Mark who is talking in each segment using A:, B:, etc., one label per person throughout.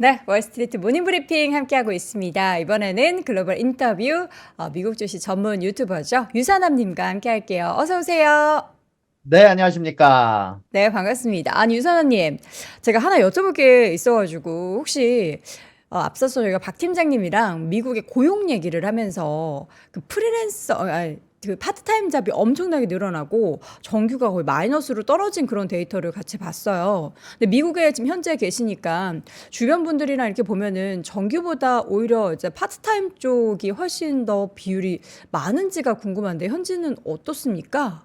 A: 네, 월스트리트 모닝 브리핑 함께하고 있습니다. 이번에는 글로벌 인터뷰 미국 주식 전문 유튜버죠. 유선남님과 함께할게요. 어서 오세요.
B: 네, 안녕하십니까.
A: 네, 반갑습니다. 아니, 유선남님, 제가 하나 여쭤볼 게 있어가지고 혹시 앞서서 저희가 박 팀장님이랑 미국의 고용 얘기를 하면서 그 프리랜서, 그 파트타임 잡이 엄청나게 늘어나고 정규가 거의 마이너스로 떨어진 그런 데이터를 같이 봤어요. 근데 미국에 지금 현재 계시니까 주변 분들이랑 이렇게 보면은 정규보다 오히려 이제 파트타임 쪽이 훨씬 더 비율이 많은지가 궁금한데 현지는 어떻습니까?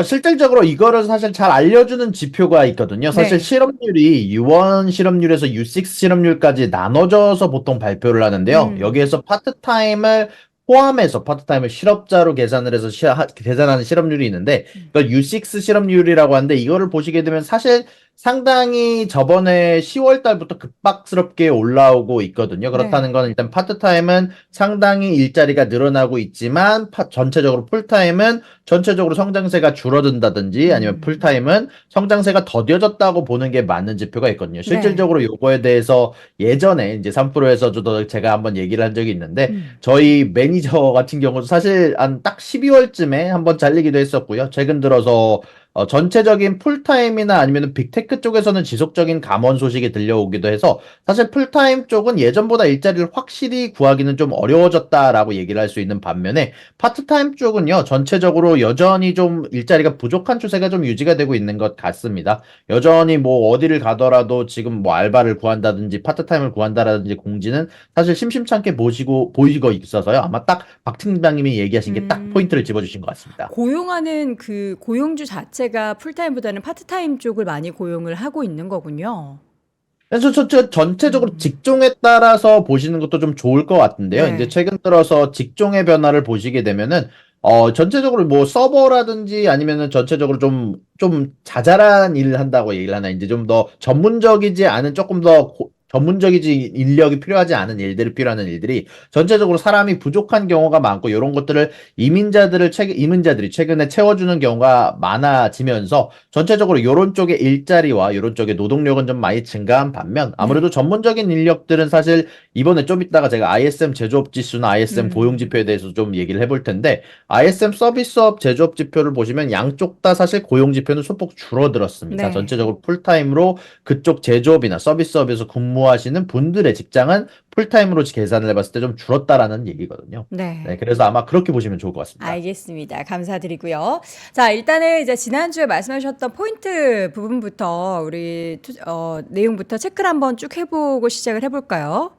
B: 실질적으로 이거를 사실 잘 알려주는 지표가 있거든요. 사실
A: 네.
B: 실업률이 U1 실업률에서 U6 실업률까지 나눠져서 보통 발표를 하는데요.
A: 음.
B: 여기에서 파트타임을 포함해서 파트타임을 실업자로 계산을 해서 계산하는 실업률이 있는데, 이걸 U6 실업률이라고 하는데, 이거를 보시게 되면 사실 상당히 저번에 10월 달부터 급박스럽게 올라오고 있거든요. 그렇다는
A: 네.
B: 건 일단 파트타임은 상당히 일자리가 늘어나고 있지만, 전체적으로 풀타임은 전체적으로 성장세가 줄어든다든지 아니면
A: 음.
B: 풀타임은 성장세가 더뎌졌다고 보는 게 맞는 지표가 있거든요.
A: 네.
B: 실질적으로 요거에 대해서 예전에 이제 3프로에서도 제가 한번 얘기를 한 적이 있는데
A: 음.
B: 저희 매니저 같은 경우도 사실 한 딱 12월쯤에 한번 잘리기도 했었고요. 최근 들어서 전체적인 풀타임이나 아니면 빅테크 쪽에서는 지속적인 감원 소식이 들려오기도 해서 사실 풀타임 쪽은 예전보다 일자리를 확실히 구하기는 좀 어려워졌다라고 얘기를 할 수 있는 반면에 파트타임 쪽은요, 전체적으로 여전히 좀 일자리가 부족한 추세가 좀 유지가 되고 있는 것 같습니다. 여전히 뭐 어디를 가더라도 지금 뭐 알바를 구한다든지 파트타임을 구한다라든지 공지는 사실 심심찮게 보이고 있어서요. 아마 딱 박 팀장님이 얘기하신 게 딱 포인트를
A: 음.
B: 집어주신 것 같습니다.
A: 고용하는 그 고용주 자체가 풀타임보다는 파트타임 쪽을 많이 고용을 하고 있는 거군요.
B: 그래서 전체적으로
A: 음.
B: 직종에 따라서 보시는 것도 좀 좋을 것 같은데요. 이제
A: 네.
B: 최근 들어서 직종의 변화를 보시게 되면은, 전체적으로 뭐 서버라든지 아니면은 전체적으로 좀 자잘한 일을 한다고 얘기를 하나, 이제 좀 더 전문적이지 않은 조금 더 전문적이지 인력이 필요하지 않은 일들이 필요한 일들이 전체적으로 사람이 부족한 경우가 많고 이런 것들을 이민자들이 최근에 채워주는 경우가 많아지면서 전체적으로 요런 쪽의 일자리와 요런 쪽의 노동력은 좀 많이 증가한 반면 아무래도
A: 네.
B: 전문적인 인력들은 사실 이번에 좀 이따가 제가 ISM 제조업 지수나 ISM 고용
A: 음.
B: 지표에 대해서 좀 얘기를 해볼 텐데 ISM 서비스업 제조업 지표를 보시면 양쪽 다 사실 고용 지표는 소폭 줄어들었습니다.
A: 네.
B: 전체적으로 풀타임으로 그쪽 제조업이나 서비스업에서 근무하시는 분들의 직장은 풀타임으로 계산을 해봤을 때 좀 줄었다라는 얘기거든요. 네,
A: 네.
B: 그래서 아마 그렇게 보시면 좋을 것 같습니다.
A: 알겠습니다. 감사드리고요. 자, 일단은 이제 지난주에 말씀해 주셨던 포인트 부분부터 우리 내용부터 체크를 한번 쭉 해보고 시작을 해볼까요?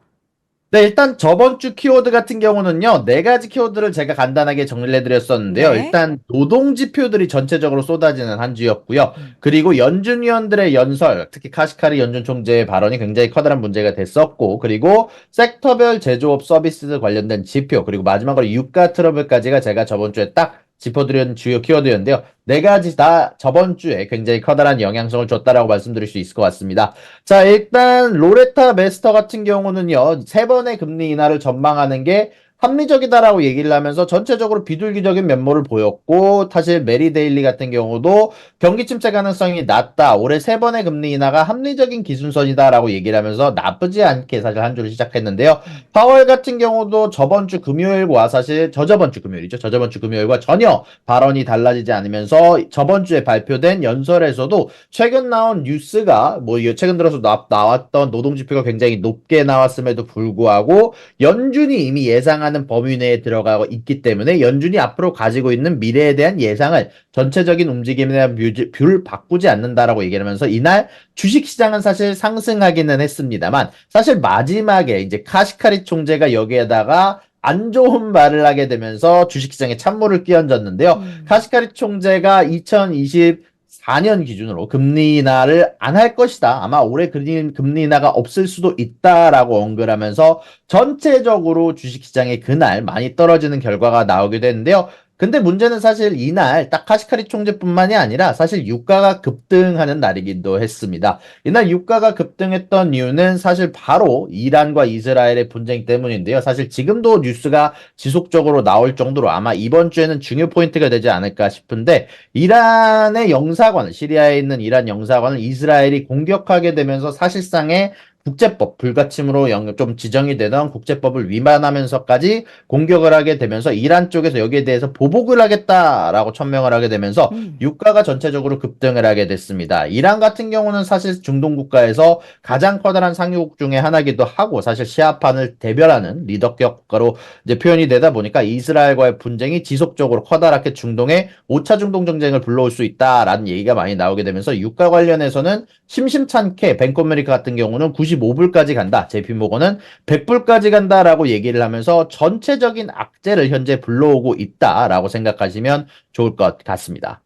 B: 네, 일단 저번 주 키워드 같은 경우는요, 네 가지 키워드를 제가 간단하게 정리를 해드렸었는데요.
A: 네.
B: 일단 노동 지표들이 전체적으로 쏟아지는 한 주였고요.
A: 음.
B: 그리고 연준 위원들의 연설, 특히 카시카리 연준 총재의 발언이 굉장히 커다란 문제가 됐었고, 그리고 섹터별 제조업 서비스 관련된 지표, 그리고 마지막으로 유가 트러블까지가 제가 저번 주에 딱 짚어드린 주요 키워드였는데요. 네 가지 다 저번 주에 굉장히 커다란 영향성을 줬다라고 말씀드릴 수 있을 것 같습니다. 자, 일단 로레타 메스터 같은 경우는요. 세 번의 금리 인하를 전망하는 게 합리적이다라고 얘기를 하면서 전체적으로 비둘기적인 면모를 보였고 사실 메리 데일리 같은 경우도 경기 침체 가능성이 낮다. 올해 세 번의 금리 인하가 합리적인 기준선이다라고 얘기를 하면서 나쁘지 않게 사실 한 주를 시작했는데요. 파월 같은 경우도 저번 주 금요일과 사실 저저번 주 금요일이죠. 저저번 주 금요일과 전혀 발언이 달라지지 않으면서 저번 주에 발표된 연설에서도 최근 나온 뉴스가 뭐 최근 들어서 나왔던 노동 지표가 굉장히 높게 나왔음에도 불구하고 연준이 이미 예상하는 범위 내에 들어가고 있기 때문에 연준이 앞으로 가지고 있는 미래에 대한 예상을 전체적인 움직임에 대한 뷰를 바꾸지 않는다라고 얘기하면서 이날 주식시장은 사실 상승하기는 했습니다만 사실 마지막에 이제 카시카리 총재가 여기에다가 안 좋은 말을 하게 되면서 주식시장에 찬물을 끼얹었는데요.
A: 음.
B: 카시카리 총재가 2024년 기준으로 금리 인하를 안 할 것이다. 아마 올해 금리 인하가 없을 수도 있다라고 언급하면서 전체적으로 주식시장에 그날 많이 떨어지는 결과가 나오게 되는데요. 근데 문제는 사실 이날 딱 카시카리 총재뿐만이 아니라 사실 유가가 급등하는 날이기도 했습니다. 이날 유가가 급등했던 이유는 사실 바로 이란과 이스라엘의 분쟁 때문인데요. 사실 지금도 뉴스가 지속적으로 나올 정도로 아마 이번 주에는 중요 포인트가 되지 않을까 싶은데 이란의 영사관을 시리아에 있는 이란 영사관을 이스라엘이 공격하게 되면서 사실상의 국제법, 불가침으로 좀 지정이 되던 국제법을 위반하면서까지 공격을 하게 되면서 이란 쪽에서 여기에 대해서 보복을 하겠다라고 천명을 하게 되면서 유가가 전체적으로 급등을 하게 됐습니다. 이란 같은 경우는 사실 중동 국가에서 가장 커다란 상유국 중에 하나이기도 하고 사실 시아판을 대별하는 리더격 국가로 이제 표현이 되다 보니까 이스라엘과의 분쟁이 지속적으로 커다랗게 중동에 5차 중동 전쟁을 불러올 수 있다라는 얘기가 많이 나오게 되면서 유가 관련해서는 심심찮게 뱅크 오메리카 같은 경우는 95불까지 간다. JP 모건은 100불까지 간다라고 얘기를 하면서 전체적인 악재를 현재 불러오고 있다라고 생각하시면 좋을 것 같습니다.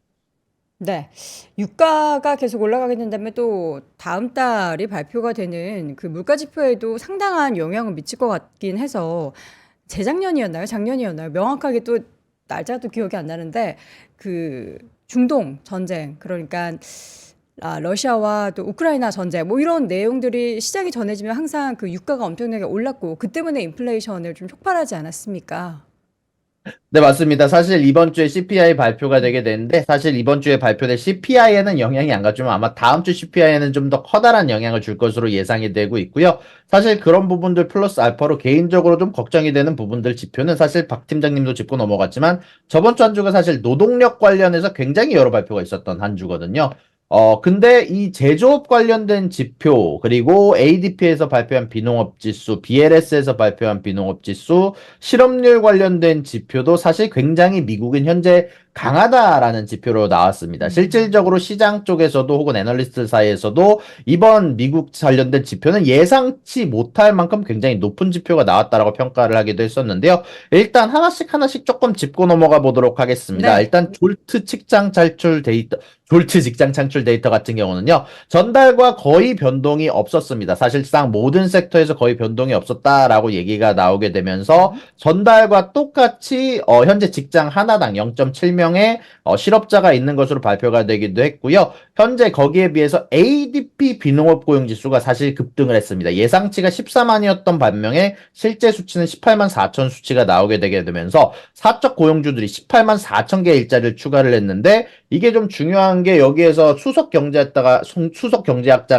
A: 네. 유가가 계속 올라가게 된다면 또 다음 달이 발표가 되는 그 물가 지표에도 상당한 영향을 미칠 것 같긴 해서 재작년이었나요? 작년이었나요? 명확하게 또 날짜도 기억이 안 나는데 그 중동 전쟁 그러니까 러시아와 또 우크라이나 전쟁 뭐 이런 내용들이 시장이 전해지면 항상 그 유가가 엄청나게 올랐고 그 때문에 인플레이션을 좀 촉발하지 않았습니까?
B: 네, 맞습니다. 사실 이번 주에 CPI 발표가 되게 되는데, 사실 이번 주에 발표될 CPI에는 영향이 안 갔지만 아마 다음 주 CPI에는 좀 더 커다란 영향을 줄 것으로 예상이 되고 있고요. 사실 그런 부분들 플러스 알파로 개인적으로 좀 걱정이 되는 부분들 지표는 사실 박 팀장님도 짚고 넘어갔지만, 저번 주 한 주가 사실 노동력 관련해서 굉장히 여러 발표가 있었던 한 주거든요. 근데 이 제조업 관련된 지표, 그리고 ADP에서 발표한 비농업 지수, BLS에서 발표한 비농업 지수, 실업률 관련된 지표도 사실 굉장히 미국은 현재 강하다라는 지표로 나왔습니다. 실질적으로 시장 쪽에서도 혹은 애널리스트 사이에서도 이번 미국 관련된 지표는 예상치 못할 만큼 굉장히 높은 지표가 나왔다라고 평가를 하기도 했었는데요. 일단 하나씩 하나씩 조금 짚고 넘어가 보도록 하겠습니다.
A: 네.
B: 일단 졸트 직장 창출 데이터 같은 경우는요, 전달과 거의 변동이 없었습니다. 사실상 모든 섹터에서 거의 변동이 없었다라고 얘기가 나오게 되면서 전달과 똑같이 현재 직장 하나당 0.7명의 실업자가 있는 것으로 발표가 되기도 했고요. 현재 거기에 비해서 ADP 비농업 고용 지수가 사실 급등을 했습니다. 예상치가 14만이었던 반면에 실제 수치는 18만 4천 수치가 나오게 되게 되면서 사적 고용주들이 18만 4천 개 일자리를 추가를 했는데 이게 좀 중요한 게 여기에서 수석 경제학자가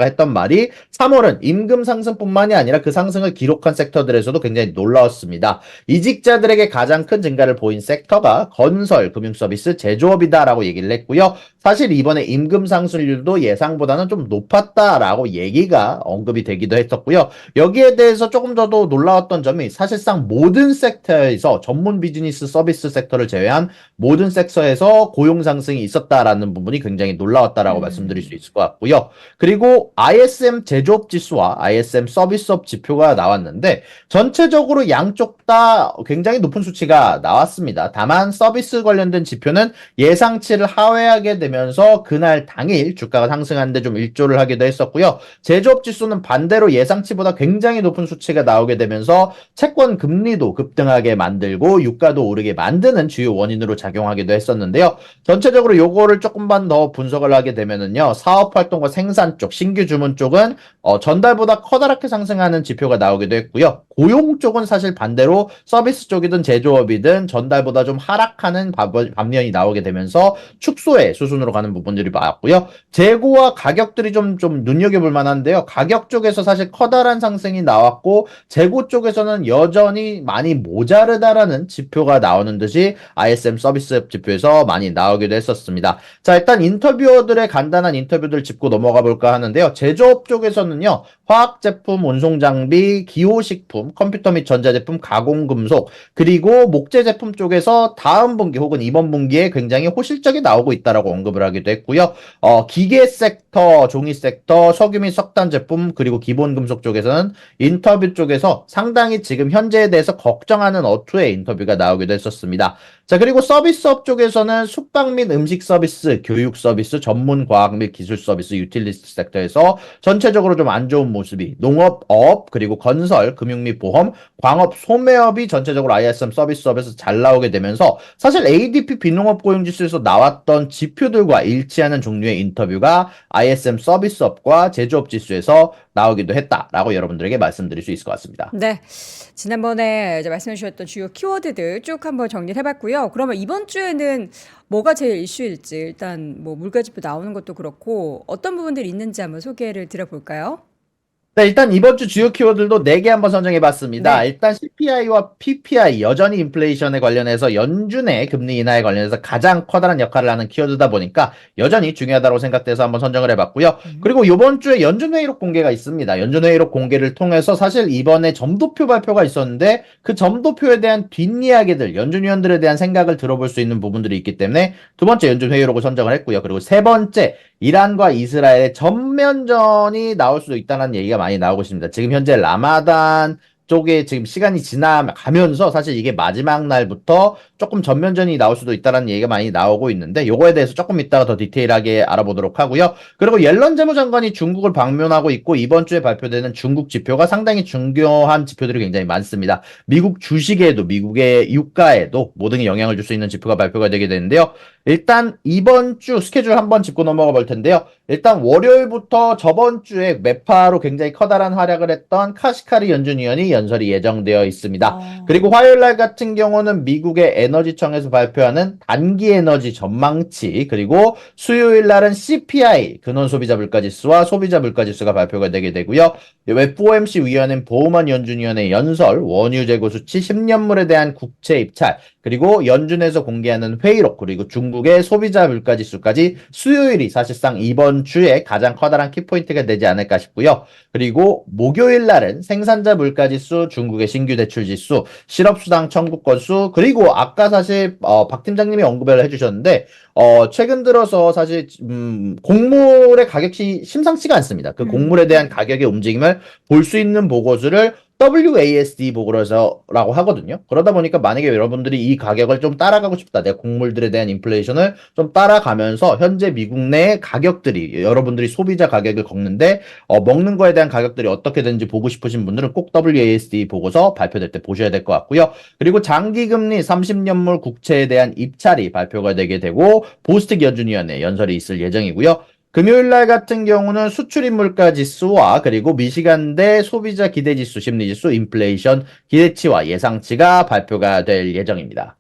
B: 했던 말이 3월은 임금 상승뿐만이 아니라 그 상승을 기록한 섹터들에서도 굉장히 놀라웠습니다. 이직자들에게 가장 큰 증가를 보인 섹터가 건설, 금융서비스, 제조업이다라고 얘기를 했고요. 사실 이번에 임금 상승률도 예상보다는 좀 높았다라고 얘기가 언급이 되기도 했었고요. 여기에 대해서 조금 더도 놀라웠던 점이 사실상 모든 섹터에서 전문 비즈니스 서비스 섹터를 제외한 모든 섹터에서 고용 상승이 있었다라는 부분이 굉장히 놀라웠다라고 말씀드릴 수 있을 것 같고요. 그리고 ISM 제조업 지수와 ISM 서비스업 지표가 나왔는데 전체적으로 양쪽 다 굉장히 높은 수치가 나왔습니다. 다만 서비스 관련된 지표는 예상치를 하회하게 되면서 그날 당일 주가가 상승하는데 좀 일조를 하기도 했었고요. 제조업 지수는 반대로 예상치보다 굉장히 높은 수치가 나오게 되면서 채권 금리도 급등하게 만들고 유가도 오르게 만드는 주요 원인으로 작용하기도 했었는데요. 전체적으로 요거를 조금만 더 분석을 하게 되면은요. 사업 활동과 생산 쪽, 신규 주문 쪽은 전달보다 커다랗게 상승하는 지표가 나오기도 했고요. 고용 쪽은 사실 반대로 서비스 쪽이든 제조업이든 전달보다 좀 하락하는 반면이 나오게 되면서 축소의 수순으로 가는 부분들이 많았고요. 재고와 가격들이 좀 눈여겨볼 만한데요. 가격 쪽에서 사실 커다란 상승이 나왔고 재고 쪽에서는 여전히 많이 모자르다라는 지표가 나오는 듯이 ISM 서비스 지표에서 많이 나오기도 했었습니다. 자, 일단 인터뷰어들의 간단한 인터뷰들 짚고 넘어가 볼까 하는데요. 제조업 쪽에서는요. 화학제품, 운송장비, 기호식품, 컴퓨터 및 전자제품, 가공금속, 그리고 목재제품 쪽에서 다음 분기 혹은 이번 분기에 굉장히 호실적이 나오고 있다라고 언급을 하기도 했고요. 기계 섹터, 종이 섹터, 석유 및 석탄 제품, 그리고 기본금속 쪽에서는 인터뷰 쪽에서 상당히 지금 현재에 대해서 걱정하는 어투의 인터뷰가 나오기도 했었습니다. 자, 그리고 서비스업 쪽에서는 숙박 및 음식 서비스, 교육 서비스, 전문 과학 및 기술 서비스, 유틸리티 섹터에서 전체적으로 좀 안 좋은 모습이 농업, 그리고 건설, 금융 및 보험, 광업, 소매업이 전체적으로 ISM 서비스업에서 잘 나오게 되면서 사실 ADP 비농업 고용지수에서 나왔던 지표들과 일치하는 종류의 인터뷰가 ISM 서비스업과 제조업 지수에서 나오기도 했다라고 여러분들에게 말씀드릴 수 있을 것 같습니다.
A: 네. 지난번에 이제 말씀해 주셨던 주요 키워드들 쭉 한번 정리를 해봤고요. 그러면 이번 주에는 뭐가 제일 이슈일지 일단 뭐 물가지표 나오는 것도 그렇고 어떤 부분들이 있는지 한번 소개를 드려볼까요?
B: 네, 일단 이번 주 주요 키워드도 4개 한번 선정해 봤습니다.
A: 네.
B: 일단 CPI와 PPI, 여전히 인플레이션에 관련해서 연준의 금리 인하에 관련해서 가장 커다란 역할을 하는 키워드다 보니까 여전히 중요하다고 생각돼서 한번 선정을 해 봤고요. 그리고 이번 주에 연준 회의록 공개가 있습니다. 연준 회의록 공개를 통해서 사실 이번에 점도표 발표가 있었는데 그 점도표에 대한 뒷이야기들, 연준 위원들에 대한 생각을 들어볼 수 있는 부분들이 있기 때문에 두 번째 연준 회의록을 선정을 했고요. 그리고 세 번째, 이란과 이스라엘의 전면전이 나올 수도 있다는 얘기가 많이 나오고 있습니다. 지금 현재 라마단 쪽에 지금 시간이 지나가면서 사실 이게 마지막 날부터 조금 전면전이 나올 수도 있다는 얘기가 많이 나오고 있는데 요거에 대해서 조금 이따가 더 디테일하게 알아보도록 하고요. 그리고 옐런 재무장관이 중국을 방문하고 있고 이번 주에 발표되는 중국 지표가 상당히 중요한 지표들이 굉장히 많습니다. 미국 주식에도 미국의 유가에도 모든 게 영향을 줄 수 있는 지표가 발표가 되게 되는데요. 일단 이번 주 스케줄 한번 짚고 넘어가 볼 텐데요. 일단 월요일부터 저번 주에 매파로 굉장히 커다란 활약을 했던 카시카리 연준 위원이 연설이 예정되어 있습니다.
A: 어.
B: 그리고 화요일 날 같은 경우는 미국의 에너지청에서 발표하는 단기 에너지 전망치, 그리고 수요일 날은 CPI, 근원 소비자 물가지수와 소비자 물가지수가 발표가 되게 되고요. FOMC 위원회는 보우먼 연준위원회 연설, 원유 재고 수치 10년물에 대한 국채 입찰, 그리고 연준에서 공개하는 회의록, 그리고 중국의 소비자 물가지수까지 수요일이 사실상 이번 주에 가장 커다란 키포인트가 되지 않을까 싶고요. 그리고 목요일 날은 생산자 물가지수, 중국의 신규 대출 지수, 실업수당 청구 건수, 그리고 아까 사실 박 팀장님이 언급을 해주셨는데 최근 들어서 사실 곡물의 가격이 심상치가 않습니다. 그 곡물에 대한 가격의 움직임을 볼 수 있는 보고서를 WASD 보고서라고 하거든요. 그러다 보니까 만약에 여러분들이 이 가격을 좀 따라가고 싶다. 내 곡물들에 대한 인플레이션을 좀 따라가면서 현재 미국 내 가격들이 여러분들이 소비자 가격을 걷는데 먹는 거에 대한 가격들이 어떻게 되는지 보고 싶으신 분들은 꼭 WASD 보고서 발표될 때 보셔야 될 것 같고요. 그리고 장기금리 30년물 국채에 대한 입찰이 발표가 되게 되고 보스틱 연준위원회 연설이 있을 예정이고요. 금요일 날 같은 경우는 수출입 물가 지수와 그리고 미시간대 소비자 기대 지수, 심리 지수, 인플레이션 기대치와 예상치가 발표가 될 예정입니다.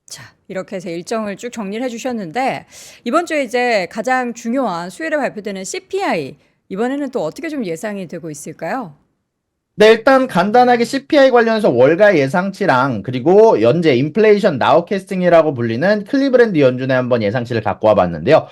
A: 자, 이렇게 해서 일정을 쭉 정리를 해주셨는데 이번 주에 이제 가장 중요한 수요일에 발표되는 CPI 이번에는 또 어떻게 좀 예상이 되고 있을까요?
B: 네, 일단 간단하게 CPI 관련해서 월가 예상치랑 그리고 연재 인플레이션 나우캐스팅이라고 불리는 클리브랜드 연준의 한번 예상치를 갖고 와봤는데요.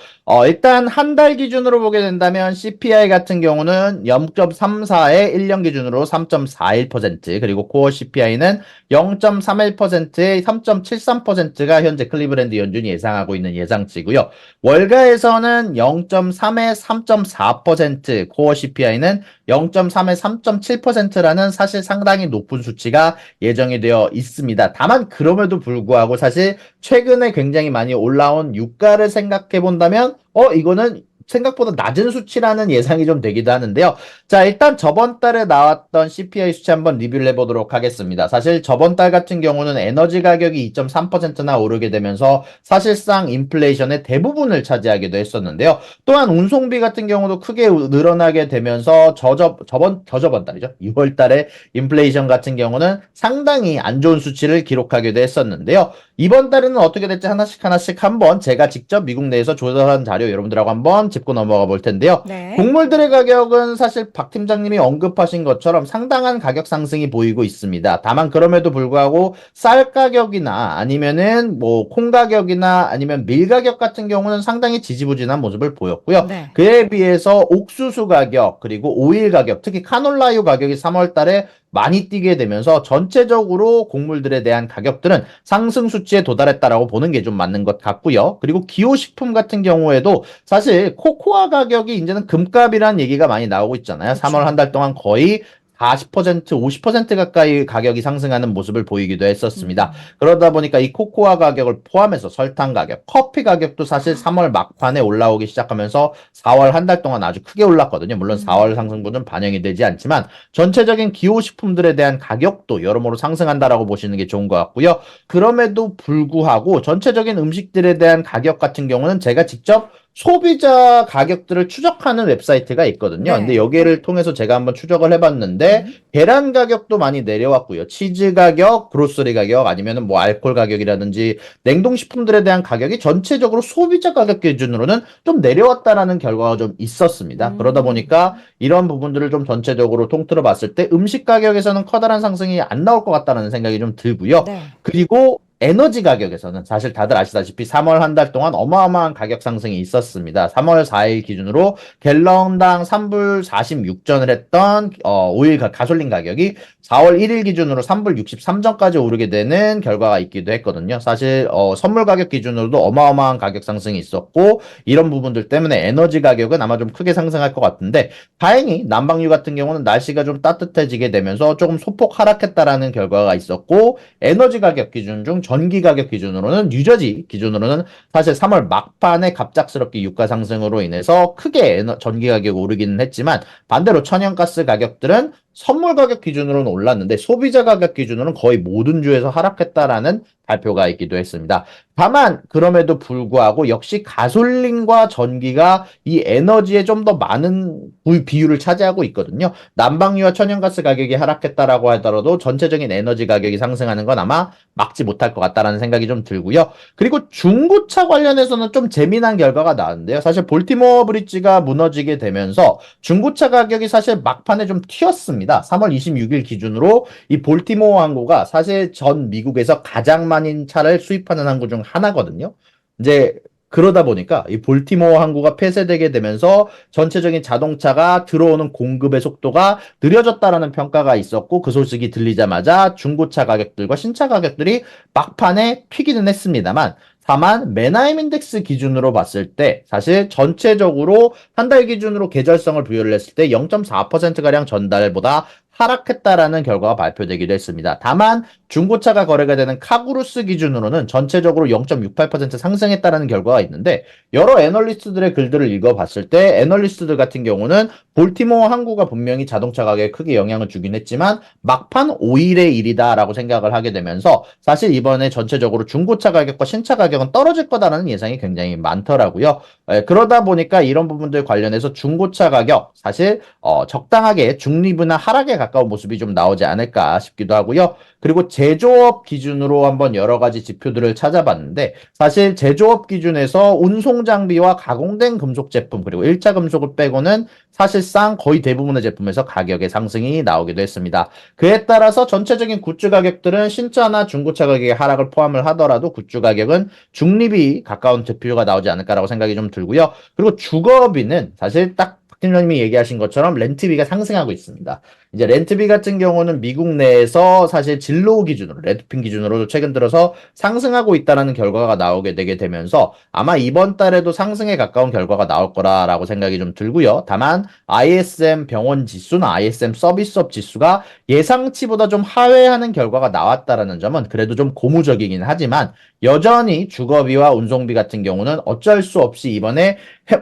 B: 일단 한 달 기준으로 보게 된다면 CPI 같은 경우는 0.34에 1년 기준으로 3.41%, 그리고 코어 CPI는 0.31%에 3.73%가 현재 클리브랜드 연준이 예상하고 있는 예상치고요. 월가에서는 0.3에 3.4%, 코어 CPI는 0.3에 3.7%라는 사실 상당히 높은 수치가 예정이 되어 있습니다. 다만 그럼에도 불구하고 사실 최근에 굉장히 많이 올라온 유가를 생각해 본다면 이거는 생각보다 낮은 수치라는 예상이 좀 되기도 하는데요. 자, 일단 저번 달에 나왔던 CPI 수치 한번 리뷰를 해보도록 하겠습니다. 사실 저번 달 같은 경우는 에너지 가격이 2.3%나 오르게 되면서 사실상 인플레이션의 대부분을 차지하기도 했었는데요. 또한 운송비 같은 경우도 크게 늘어나게 되면서 저번 달이죠. 2월 달에 인플레이션 같은 경우는 상당히 안 좋은 수치를 기록하기도 했었는데요. 이번 달에는 어떻게 될지 하나씩 한번 제가 직접 미국 내에서 조사한 자료 여러분들하고 한번 짚고 넘어가 볼 텐데요.
A: 네.
B: 곡물들의 가격은 사실 박 팀장님이 언급하신 것처럼 상당한 가격 상승이 보이고 있습니다. 다만 그럼에도 불구하고 쌀 가격이나 아니면은 뭐 콩 가격이나 아니면 밀 가격 같은 경우는 상당히 지지부진한 모습을 보였고요.
A: 네.
B: 그에 비해서 옥수수 가격 그리고 오일 가격, 특히 카놀라유 가격이 3월 달에 많이 뛰게 되면서 전체적으로 곡물들에 대한 가격들은 상승 수치에 도달했다라고 보는 게 좀 맞는 것 같고요. 그리고 기호식품 같은 경우에도 사실 코코아 가격이 이제는 금값이라는 얘기가 많이 나오고 있잖아요. 3월 한 달 동안 거의 40%, 50% 가까이 가격이 상승하는 모습을 보이기도 했었습니다. 그러다 보니까 이 코코아 가격을 포함해서 설탕 가격, 커피 가격도 사실 3월 막판에 올라오기 시작하면서 4월 한 달 동안 아주 크게 올랐거든요. 물론 4월 상승분은 반영이 되지 않지만 전체적인 기호식품들에 대한 가격도 여러모로 상승한다라고 보시는 게 좋은 것 같고요. 그럼에도 불구하고 전체적인 음식들에 대한 가격 같은 경우는 제가 직접 소비자 가격들을 추적하는 웹사이트가 있거든요. 근데
A: 네.
B: 여기를 통해서 제가 한번 추적을 해봤는데
A: 음.
B: 계란 가격도 많이 내려왔고요. 치즈 가격, 그로서리 가격, 아니면은 뭐 알코올 가격이라든지 냉동식품들에 대한 가격이 전체적으로 소비자 가격 기준으로는 좀 내려왔다라는 결과가 좀 있었습니다. 그러다 보니까 이런 부분들을 좀 전체적으로 통틀어 봤을 때 음식 가격에서는 커다란 상승이 안 나올 것 같다는 생각이 좀 들고요.
A: 네.
B: 그리고 에너지 가격에서는 사실 다들 아시다시피 3월 한 달 동안 어마어마한 가격 상승이 있었습니다. 3월 4일 기준으로 갤런당 3불 46전을 했던 오일 가솔린 가격이 4월 1일 기준으로 3불 63전까지 오르게 되는 결과가 있기도 했거든요. 사실 선물 가격 기준으로도 어마어마한 가격 상승이 있었고 이런 부분들 때문에 에너지 가격은 아마 좀 크게 상승할 것 같은데 다행히 난방유 같은 경우는 날씨가 좀 따뜻해지게 되면서 조금 소폭 하락했다라는 결과가 있었고 에너지 가격 기준 중 전기 가격 기준으로는 뉴저지 기준으로는 사실 3월 막판에 갑작스럽게 유가 상승으로 인해서 크게 전기 가격이 오르기는 했지만 반대로 천연가스 가격들은 선물 가격 기준으로는 올랐는데 소비자 가격 기준으로는 거의 모든 주에서 하락했다라는 발표가 있기도 했습니다. 다만 그럼에도 불구하고 역시 가솔린과 전기가 이 에너지에 좀 더 많은 비율을 차지하고 있거든요. 난방유와 천연가스 가격이 하락했다라고 하더라도 전체적인 에너지 가격이 상승하는 건 아마 막지 못할 것 같다라는 생각이 좀 들고요. 그리고 중고차 관련해서는 좀 재미난 결과가 나왔는데요. 사실 볼티모어 브릿지가 무너지게 되면서 중고차 가격이 사실 막판에 좀 튀었습니다. 3월 26일 기준으로 이 볼티모어 항구가 사실 전 미국에서 가장 많은 차를 수입하는 항구 중 하나거든요. 이제 그러다 보니까 이 볼티모어 항구가 폐쇄되게 되면서 전체적인 자동차가 들어오는 공급의 속도가 느려졌다라는 평가가 있었고 그 소식이 들리자마자 중고차 가격들과 신차 가격들이 막판에 튀기는 했습니다만 다만 맨하임 인덱스 기준으로 봤을 때 사실 전체적으로 한 달 기준으로 계절성을 부여를 했을 때 0.4%가량 전달보다 하락했다라는 결과가 발표되기도 했습니다. 다만 중고차가 거래가 되는 카구루스 기준으로는 전체적으로 0.68% 상승했다라는 결과가 있는데 여러 애널리스트들의 글들을 읽어봤을 때 애널리스트들 같은 경우는 볼티모어 항구가 분명히 자동차 가격에 크게 영향을 주긴 했지만 막판 5일의 일이다라고 생각을 하게 되면서 사실 이번에 전체적으로 중고차 가격과 신차 가격은 떨어질 거다라는 예상이 굉장히 많더라고요. 그러다 보니까 이런 부분들 관련해서 중고차 가격 사실 적당하게 중립이나 하락에 가까운 모습이 좀 나오지 않을까 싶기도 하고요. 그리고 제조업 기준으로 한번 여러 가지 지표들을 찾아봤는데 사실 제조업 기준에서 운송 장비와 가공된 금속 제품 그리고 1차 금속을 빼고는 사실상 거의 대부분의 제품에서 가격의 상승이 나오기도 했습니다. 그에 따라서 전체적인 굿즈 가격들은 신차나 중고차 가격의 하락을 포함을 하더라도 굿즈 가격은 중립이 가까운 지표가 나오지 않을까라고 생각이 좀 들고요. 그리고 주거비는 사실 딱 팀장님이 얘기하신 것처럼 렌트비가 상승하고 있습니다. 이제 렌트비 같은 경우는 미국 내에서 사실 진로 기준으로, 레드핀 기준으로 최근 들어서 상승하고 있다는 결과가 나오게 되게 되면서 아마 이번 달에도 상승에 가까운 결과가 나올 거라라고 생각이 좀 들고요. 다만 ISM 병원 지수나 ISM 서비스업 지수가 예상치보다 좀 하회하는 결과가 나왔다라는 점은 그래도 좀 고무적이긴 하지만 여전히 주거비와 운송비 같은 경우는 어쩔 수 없이 이번에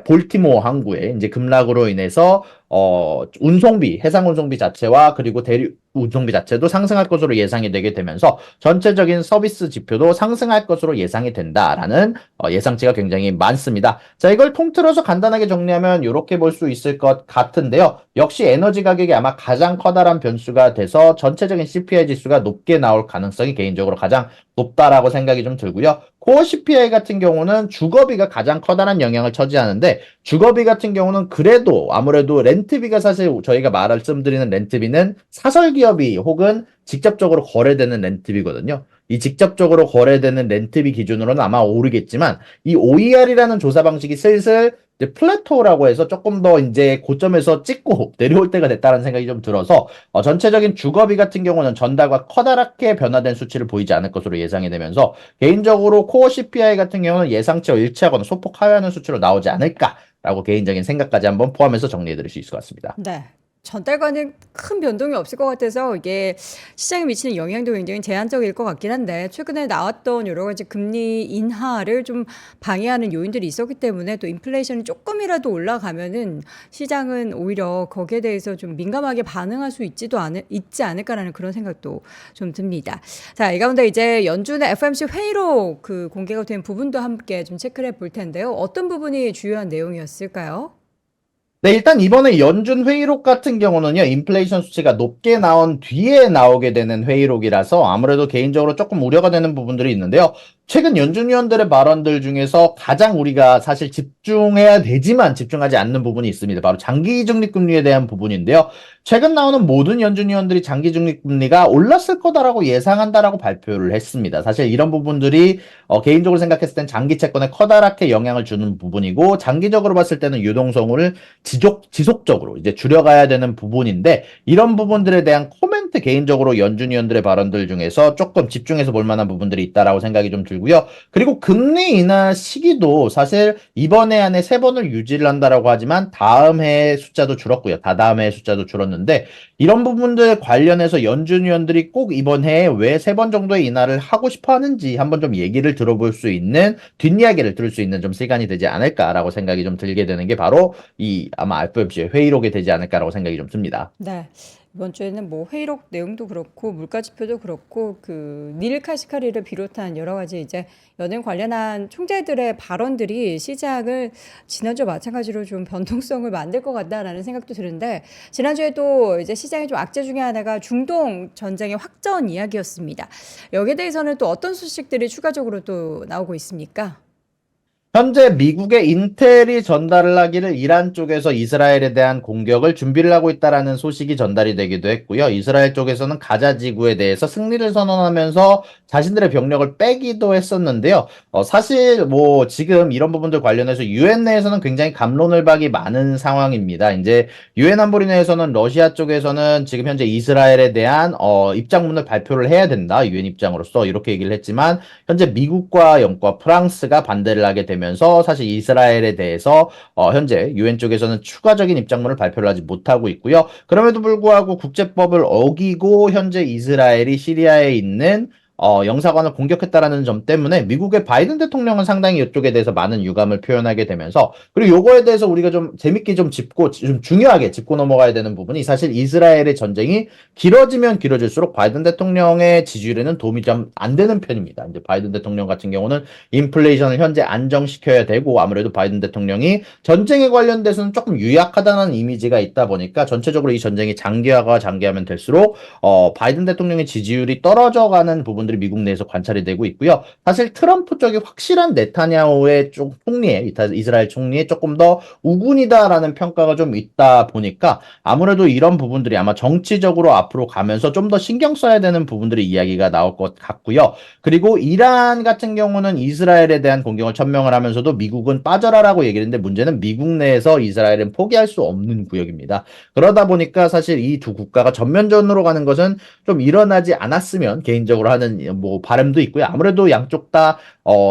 B: 볼티모어 항구에 이제 급락으로 인해서 운송비, 해상 운송비 자체와 그리고 대륙 운송비 자체도 상승할 것으로 예상이 되게 되면서 전체적인 서비스 지표도 상승할 것으로 예상이 된다라는 예상치가 굉장히 많습니다. 자, 이걸 통틀어서 간단하게 정리하면 이렇게 볼 수 있을 것 같은데요. 역시 에너지 가격이 아마 가장 커다란 변수가 돼서 전체적인 CPI 지수가 높게 나올 가능성이 개인적으로 가장 높다라고 생각이 좀 들고요. 코어 CPI 같은 경우는 주거비가 가장 커다란 영향을 차지하는데 주거비 같은 경우는 그래도 아무래도 렌트비가 사실 저희가 말씀드리는 렌트비는 사설 기업이 혹은 직접적으로 거래되는 렌트비거든요. 이 직접적으로 거래되는 렌트비 기준으로는 아마 오르겠지만 이 OER이라는 조사 방식이 슬슬 이제 플래토라고 해서 조금 더 이제 고점에서 찍고 내려올 때가 됐다는 생각이 좀 들어서 전체적인 주거비 같은 경우는 전달과 커다랗게 변화된 수치를 보이지 않을 것으로 예상이 되면서 개인적으로 코어 CPI 같은 경우는 예상치와 일치하거나 소폭 하회하는 수치로 나오지 않을까라고 개인적인 생각까지 한번 포함해서 정리해 드릴 수 있을 것 같습니다.
A: 네. 전달과는 큰 변동이 없을 것 같아서 이게 시장에 미치는 영향도 굉장히 제한적일 것 같긴 한데 최근에 나왔던 여러 가지 금리 인하를 좀 방해하는 요인들이 있었기 때문에 또 인플레이션이 조금이라도 올라가면은 시장은 오히려 거기에 대해서 좀 민감하게 반응할 수 있지 않을까라는 그런 생각도 좀 듭니다. 자, 이 가운데 이제 연준의 FOMC 회의로 그 공개가 된 부분도 함께 좀 체크를 해볼 텐데요. 어떤 부분이 주요한 내용이었을까요?
B: 네, 일단 이번에 연준 회의록 같은 경우는요, 인플레이션 수치가 높게 나온 뒤에 나오게 되는 회의록이라서 아무래도 개인적으로 조금 우려가 되는 부분들이 있는데요. 최근 연준 위원들의 발언들 중에서 가장 우리가 사실 집중해야 되지만 집중하지 않는 부분이 있습니다. 바로 장기 적립금리에 대한 부분인데요. 최근 나오는 모든 연준 위원들이 장기 적립금리가 올랐을 거다라고 예상한다라고 발표를 했습니다. 사실 이런 부분들이 개인적으로 생각했을 땐 장기 채권에 커다랗게 영향을 주는 부분이고 장기적으로 봤을 때는 유동성을 지속적으로 이제 줄여가야 되는 부분인데 이런 부분들에 대한 코멘트 개인적으로 연준 위원들의 발언들 중에서 조금 집중해서 볼 만한 부분들이 있다라고 생각이 좀 들고요. 그리고 금리 인하 시기도 사실 이번 해 안에 3번을 유지를 한다라고 하지만 다음 해 숫자도 줄었고요. 다다음 해 숫자도 줄었는데 이런 부분들 관련해서 연준 위원들이 꼭 이번 해에 왜 3번 정도의 인하를 하고 싶어 하는지 한번 좀 얘기를 들어볼 수 있는 뒷이야기를 들을 수 있는 좀 시간이 되지 않을까라고 생각이 좀 들게 되는 게 바로 이 아마 FOMC의 회의록이 되지 않을까라고 생각이 좀 듭니다.
A: 네. 이번 주에는 뭐 회의록 내용도 그렇고 물가 지표도 그렇고 그 닐 카시카리를 비롯한 여러 가지 이제 연행 관련한 총재들의 발언들이 시장을 지난주와 마찬가지로 좀 변동성을 만들 것 같다라는 생각도 드는데 지난주에도 이제 시장의 좀 악재 중에 하나가 중동 전쟁의 확전 이야기였습니다. 여기에 대해서는 또 어떤 소식들이 추가적으로 또 나오고 있습니까?
B: 현재 미국의 인텔이 전달을 하기를 이란 쪽에서 이스라엘에 대한 공격을 준비를 하고 있다라는 소식이 전달이 되기도 했고요. 이스라엘 쪽에서는 가자 지구에 대해서 승리를 선언하면서 자신들의 병력을 빼기도 했었는데요. 사실 뭐 지금 이런 부분들 관련해서 유엔 내에서는 굉장히 갑론을박이 많은 상황입니다. 이제 유엔 안보리 내에서는 러시아 쪽에서는 지금 현재 이스라엘에 대한 입장문을 발표를 해야 된다. 유엔 입장으로서 이렇게 얘기를 했지만 현재 미국과 영국과 프랑스가 반대를 하게 되면서 사실 이스라엘에 대해서 현재 유엔 쪽에서는 추가적인 입장문을 발표를 하지 못하고 있고요. 그럼에도 불구하고 국제법을 어기고 현재 이스라엘이 시리아에 있는 영사관을 공격했다라는 점 때문에 미국의 바이든 대통령은 상당히 이쪽에 대해서 많은 유감을 표현하게 되면서 그리고 요거에 대해서 우리가 좀 재밌게 좀 짚고 좀 중요하게 짚고 넘어가야 되는 부분이 사실 이스라엘의 전쟁이 길어지면 길어질수록 바이든 대통령의 지지율에는 도움이 좀 안 되는 편입니다. 이제 바이든 대통령 같은 경우는 인플레이션을 현재 안정시켜야 되고 아무래도 바이든 대통령이 전쟁에 관련돼서는 조금 유약하다는 이미지가 있다 보니까 전체적으로 이 전쟁이 장기화면 될수록 바이든 대통령의 지지율이 떨어져가는 부분들이 미국 내에서 관찰이 되고 있고요. 사실 트럼프 쪽이 확실한 네타냐후의 총리의 이스라엘 총리의 조금 더 우군이다라는 평가가 좀 있다 보니까 아무래도 이런 부분들이 아마 정치적으로 앞으로 가면서 좀 더 신경 써야 되는 부분들이 이야기가 나올 것 같고요. 그리고 이란 같은 경우는 이스라엘에 대한 공격을 천명을 하면서도 미국은 빠져라라고 얘기를 했는데 문제는 미국 내에서 이스라엘은 포기할 수 없는 구역입니다. 그러다 보니까 사실 이 두 국가가 전면전으로 가는 것은 좀 일어나지 않았으면 개인적으로 하는 뭐 바람도 있고요. 아무래도 양쪽 다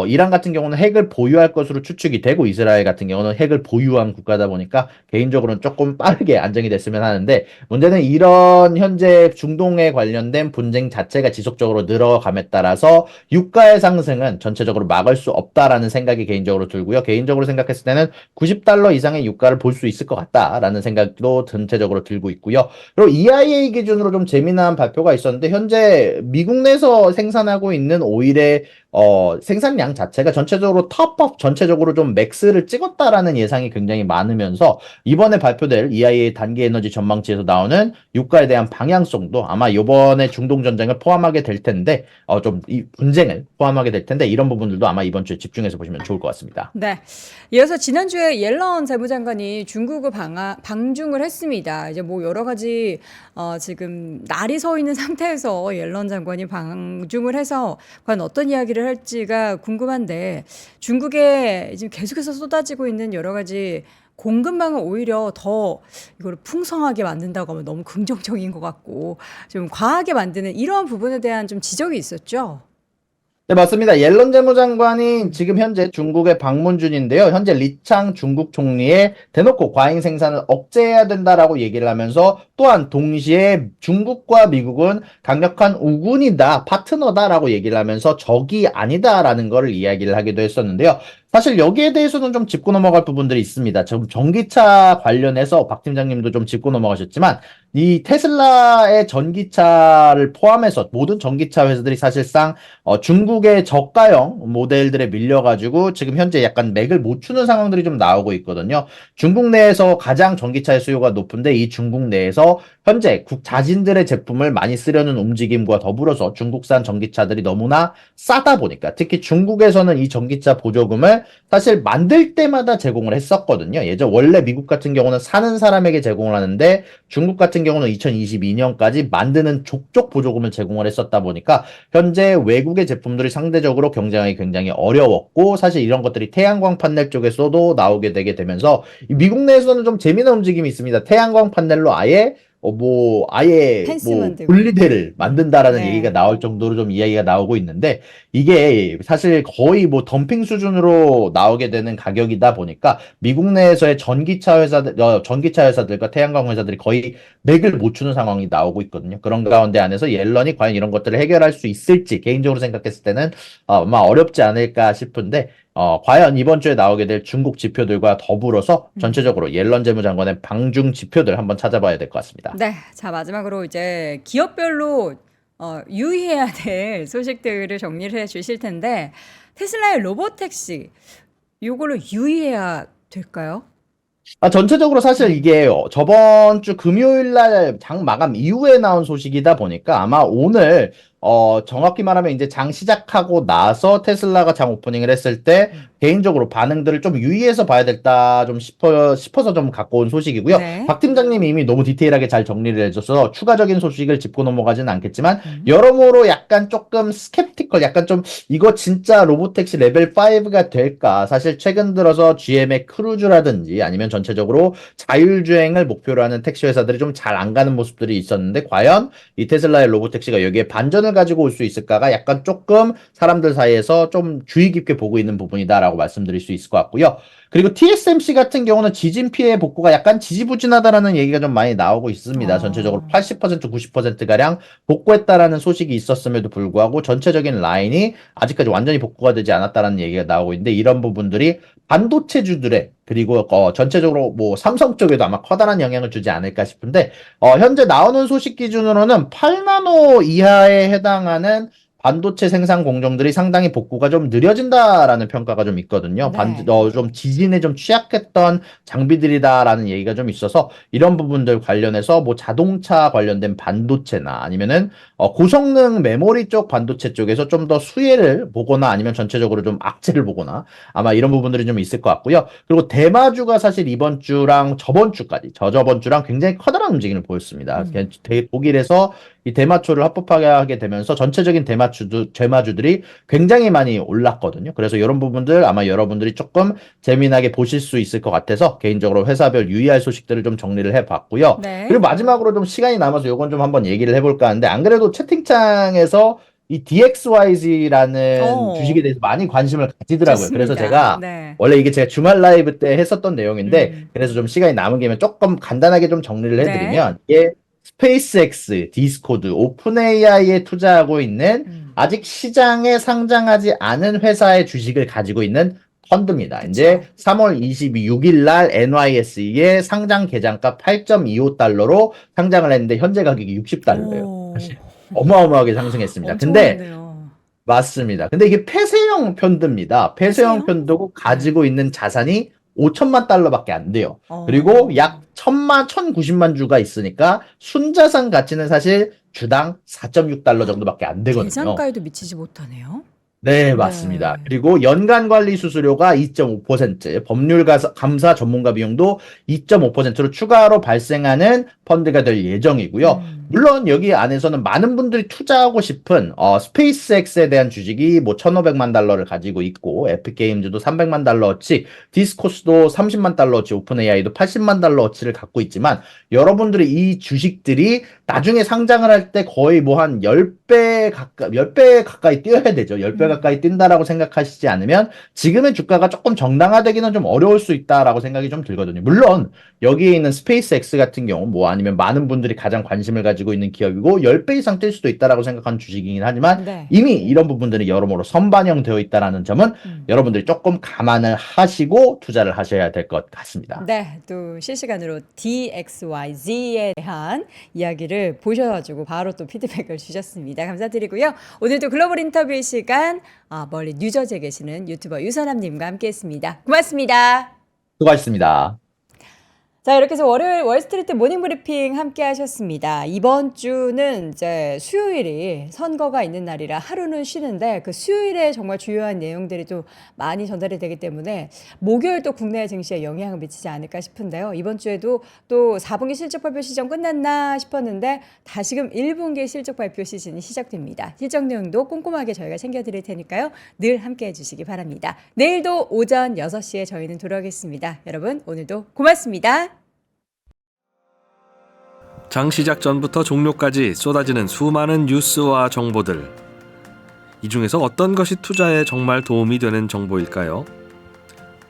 B: 이란 같은 경우는 핵을 보유할 것으로 추측이 되고 이스라엘 같은 경우는 핵을 보유한 국가다 보니까 개인적으로는 조금 빠르게 안정이 됐으면 하는데 문제는 이런 현재 중동에 관련된 분쟁 자체가 지속적으로 늘어감에 따라서 유가의 상승은 전체적으로 막을 수 없다라는 생각이 개인적으로 들고요. 개인적으로 생각했을 때는 90달러 이상의 유가를 볼 수 있을 것 같다라는 생각도 전체적으로 들고 있고요. 그리고 EIA 기준으로 좀 재미난 발표가 있었는데 현재 미국 내에서 생산하고 있는 오일의 생산량 자체가 전체적으로 탑업 전체적으로 좀 맥스를 찍었다라는 예상이 굉장히 많으면서 이번에 발표될 EIA 단기 에너지 전망치에서 나오는 유가에 대한 방향성도 아마 이번에 중동 전쟁을 포함하게 될 텐데 좀 이 분쟁을 포함하게 될 텐데 이런 부분들도 아마 이번 주에 집중해서 보시면 좋을 것 같습니다.
A: 네. 이어서 지난주에 옐런 재무장관이 중국을 방중을 했습니다. 이제 뭐 여러 가지 지금 날이 서 있는 상태에서 옐런 장관이 방중을 해서 과연 어떤 이야기를 할지가 궁금한데 중국에 지금 계속해서 쏟아지고 있는 여러 가지 공급망을 오히려 더 이걸 풍성하게 만든다고 하면 너무 긍정적인 것 같고 좀 과하게 만드는 이러한 부분에 대한 좀 지적이 있었죠.
B: 네, 맞습니다. 옐런 재무장관이 지금 현재 중국에 방문 중인데요. 현재 리창 중국 총리에 대놓고 과잉 생산을 억제해야 된다라고 얘기를 하면서 또한 동시에 중국과 미국은 강력한 우군이다, 파트너다라고 얘기를 하면서 적이 아니다라는 거를 이야기를 하기도 했었는데요. 사실 여기에 대해서는 좀 짚고 넘어갈 부분들이 있습니다. 지금 전기차 관련해서 박 팀장님도 좀 짚고 넘어가셨지만 이 테슬라의 전기차를 포함해서 모든 전기차 회사들이 사실상 중국의 저가형 모델들에 밀려가지고 지금 현재 약간 맥을 못 추는 상황들이 좀 나오고 있거든요. 중국 내에서 가장 전기차의 수요가 높은데 이 중국 내에서 현재 자진들의 제품을 많이 쓰려는 움직임과 더불어서 중국산 전기차들이 너무나 싸다 보니까 특히 중국에서는 이 전기차 보조금을 사실 만들 때마다 제공을 했었거든요. 예전 원래 미국 같은 경우는 사는 사람에게 제공을 하는데 중국 같은 경우는 2022년까지 만드는 족족 보조금을 제공을 했었다 보니까 현재 외국의 제품들이 상대적으로 경쟁하기 굉장히 어려웠고 사실 이런 것들이 태양광 판넬 쪽에서도 나오게 되게 되면서 미국 내에서는 좀 재미난 움직임이 있습니다. 태양광 판넬로 아예
A: 펜스 만들고.
B: 분리대를 만든다라는
A: 네.
B: 얘기가 나올 정도로 좀 이야기가 나오고 있는데 이게 사실 거의 덤핑 수준으로 나오게 되는 가격이다 보니까 미국 내에서의 전기차 회사들과 태양광 회사들이 거의 맥을 못 추는 상황이 나오고 있거든요. 그런 가운데 안에서 옐런이 과연 이런 것들을 해결할 수 있을지 개인적으로 생각했을 때는 아마 어렵지 않을까 싶은데 과연 이번 주에 나오게 될 중국 지표들과 더불어서 전체적으로 옐런 재무장관의 방중 지표들 한번 찾아봐야 될 것 같습니다.
A: 네. 자, 마지막으로 이제 기업별로 유의해야 될 소식들을 정리를 해 주실 텐데 테슬라의 로보택시 요걸로 유의해야 될까요?
B: 전체적으로 사실 이게 저번 주 금요일 날 장 마감 이후에 나온 소식이다 보니까 아마 오늘 정확히 말하면 이제 장 시작하고 나서 테슬라가 장 오프닝을 했을 때 개인적으로 반응들을 좀 유의해서 봐야 됐다 좀 싶어서 좀 갖고 온 소식이고요.
A: 네.
B: 박 팀장님이 이미 너무 디테일하게 잘 정리를 해줘서 추가적인 소식을 짚고 넘어가지는 않겠지만 여러모로 약간 조금 스캡티컬 약간 좀 이거 진짜 로보택시 레벨 5가 될까? 사실 최근 들어서 GM의 크루즈라든지 아니면 전체적으로 자율주행을 목표로 하는 택시 회사들이 좀 잘 안 가는 모습들이 있었는데 과연 이 테슬라의 로보택시가 여기에 반전을 가지고 올 수 있을까가 약간 조금 사람들 사이에서 좀 주의 깊게 보고 있는 부분이다라고 말씀드릴 수 있을 것 같고요. 그리고 TSMC 같은 경우는 지진 피해 복구가 약간 지지부진하다라는 얘기가 좀 많이 나오고 있습니다. 전체적으로 80% 90%가량 복구했다라는 소식이 있었음에도 불구하고 전체적인 라인이 아직까지 완전히 복구가 되지 않았다라는 얘기가 나오고 있는데 이런 부분들이 반도체주들의 그리고 전체적으로 삼성 쪽에도 아마 커다란 영향을 주지 않을까 싶은데 현재 나오는 소식 기준으로는 8나노 이하에 해당하는 반도체 생산 공정들이 상당히 복구가 좀 느려진다라는 평가가 좀 있거든요.
A: 네.
B: 좀 지진에 좀 취약했던 장비들이다라는 얘기가 좀 있어서 이런 부분들 관련해서 자동차 관련된 반도체나 아니면은 고성능 메모리 쪽 반도체 쪽에서 좀 더 수혜를 보거나 아니면 전체적으로 좀 악재를 보거나 아마 이런 부분들이 좀 있을 것 같고요. 그리고 대마주가 사실 이번 주랑 저번 주까지 저저번 주랑 굉장히 커다란 움직임을 보였습니다. 독일에서 이 대마초를 합법하게 하게 되면서 전체적인 대마주들이 굉장히 많이 올랐거든요. 그래서 이런 부분들 아마 여러분들이 조금 재미나게 보실 수 있을 것 같아서 개인적으로 회사별 유의할 소식들을 좀 정리를 해봤고요.
A: 네.
B: 그리고 마지막으로 좀 시간이 남아서 이건 좀 한번 얘기를 해볼까 하는데 안 그래도 채팅창에서 이 DXYZ라는 주식에 대해서 많이 관심을 가지더라고요. 그래서
A: 좋습니다.
B: 제가
A: 네.
B: 원래 이게 제가 주말 라이브 때 했었던 내용인데 그래서 좀 시간이 남은 김에 조금 간단하게 좀 정리를 해드리면 이게 스페이스X, 디스코드, 오픈 AI에 투자하고 있는 아직 시장에 상장하지 않은 회사의 주식을 가지고 있는 펀드입니다.
A: 그쵸.
B: 이제 3월 26일 날 NYSE에 상장 계장가 8.25달러로 상장을 했는데 현재 가격이 60달러예요.
A: 오.
B: 어마어마하게 상승했습니다.
A: 엄청
B: 근데
A: 오르네요.
B: 맞습니다. 근데 이게 폐쇄형 펀드입니다. 폐쇄형
A: 폐쇄형?
B: 펀드고 가지고 있는 자산이 5천만 달러밖에 안 돼요.
A: 어.
B: 그리고 약 1,90만 주가 있으니까 순자산 가치는 사실 주당 4.6달러 정도밖에 안 되거든요.
A: 계산가에도 미치지 못하네요.
B: 네, 맞습니다.
A: 네.
B: 그리고 연간 관리 수수료가 2.5%, 법률 감사 전문가 비용도 2.5%로 추가로 발생하는 펀드가 될 예정이고요. 물론 여기 안에서는 많은 분들이 투자하고 싶은 스페이스X에 대한 주식이 뭐 1,500만 달러를 가지고 있고 에픽게임즈도 300만 달러어치, 디스코스도 30만 달러어치, 오픈AI도 80만 달러어치를 갖고 있지만 여러분들이 이 주식들이 나중에 상장을 할 때 거의 뭐 한 10배 가까이 뛰어야 되죠. 10배 가까이 뛴다라고 생각하시지 않으면 지금의 주가가 조금 정당화되기는 좀 어려울 수 있다라고 생각이 좀 들거든요. 물론 여기에 있는 스페이스X 같은 경우 뭐 아니면 많은 분들이 가장 관심을 가지고 있는 기업이고 10배 이상 뛸 수도 있다라고 생각하는 주식이긴 하지만
A: 네.
B: 이미 이런 부분들이 여러모로 선반영되어 있다라는 점은 여러분들이 조금 감안을 하시고 투자를 하셔야 될 것 같습니다.
A: 네, 또 실시간으로 DXYZ에 대한 이야기를 보셔가지고 바로 또 피드백을 주셨습니다. 감사드리고요. 오늘도 글로벌 인터뷰의 시간 멀리 뉴저지에 계시는 유튜버 유선남님과 함께했습니다. 고맙습니다.
B: 수고하셨습니다.
A: 자, 이렇게 해서 월요일 월스트리트 모닝 브리핑 함께 하셨습니다. 이번 주는 이제 수요일이 선거가 있는 날이라 하루는 쉬는데 그 수요일에 정말 주요한 내용들이 또 많이 전달이 되기 때문에 목요일 또 국내 증시에 영향을 미치지 않을까 싶은데요. 이번 주에도 또 4분기 실적 발표 시즌 끝났나 싶었는데 다시금 1분기 실적 발표 시즌이 시작됩니다. 실적 내용도 꼼꼼하게 저희가 챙겨드릴 테니까요. 늘 함께 해주시기 바랍니다. 내일도 오전 6시에 저희는 돌아오겠습니다. 여러분 오늘도 고맙습니다.
C: 장 시작 전부터 종료까지 쏟아지는 수많은 뉴스와 정보들. 이 중에서 어떤 것이 투자에 정말 도움이 되는 정보일까요?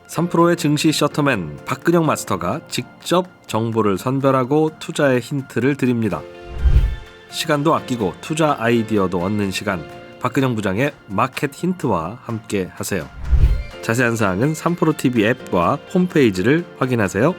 C: 3프로의 증시 셔터맨 박근영 마스터가 직접 정보를 선별하고 투자의 힌트를 드립니다. 시간도 아끼고 투자 아이디어도 얻는 시간, 박근영 부장의 마켓 힌트와 함께 하세요. 자세한 사항은 3프로 TV 앱과 홈페이지를 확인하세요.